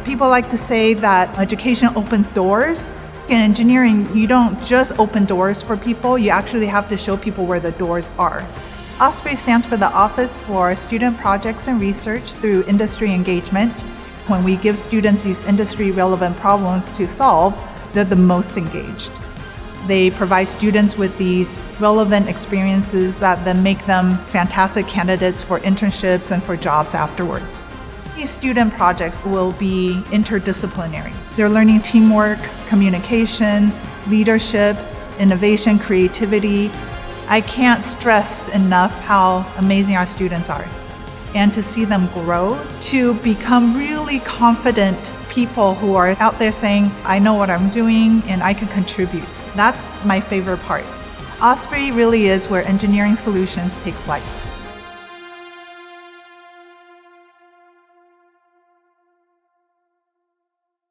People like to say that education opens doors. In engineering, you don't just open doors for people, you actually have to show people where the doors are. OSPRE stands for the Office for Student Projects and Research through Industry Engagement. When we give students these industry-relevant problems to solve, they're the most engaged. They provide students with these relevant experiences that then make them fantastic candidates for internships and for jobs afterwards. These student projects will be interdisciplinary. They're learning teamwork, communication, leadership, innovation, creativity. I can't stress enough how amazing our students are. And to see them grow, to become really confident people who are out there saying, I know what I'm doing and I can contribute. That's my favorite part. OSPRE really is where engineering solutions take flight.